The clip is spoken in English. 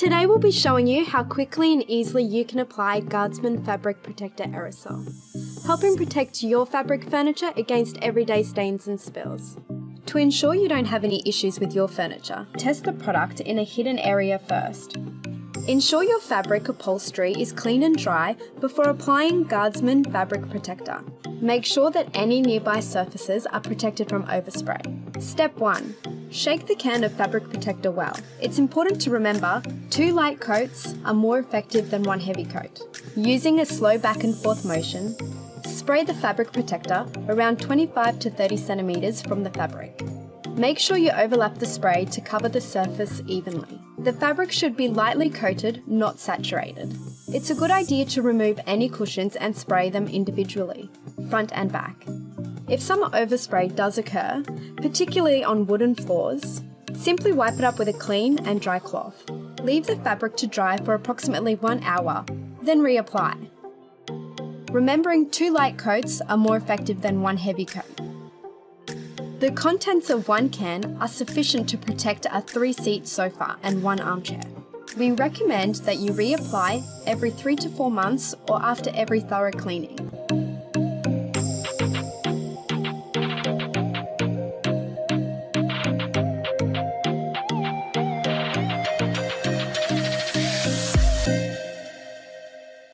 Today we'll be showing you how quickly and easily you can apply Guardsman Fabric Protector Aerosol, helping protect your fabric furniture against everyday stains and spills. To ensure you don't have any issues with your furniture, test the product in a hidden area first. Ensure your fabric upholstery is clean and dry before applying Guardsman Fabric Protector. Make sure that any nearby surfaces are protected from overspray. Step 1. Shake the can of fabric protector well. It's important to remember 2 light coats are more effective than 1 heavy coat. Using a slow back and forth motion, spray the fabric protector around 25 to 30 centimeters from the fabric. Make sure you overlap the spray to cover the surface evenly. The fabric should be lightly coated, not saturated. It's a good idea to remove any cushions and spray them individually, front and back. If some overspray does occur, particularly on wooden floors, simply wipe it up with a clean and dry cloth. Leave the fabric to dry for approximately 1 hour, then reapply. Remembering 2 light coats are more effective than 1 heavy coat. The contents of 1 can are sufficient to protect a 3-seat sofa and 1 armchair. We recommend that you reapply every 3 to 4 months or after every thorough cleaning.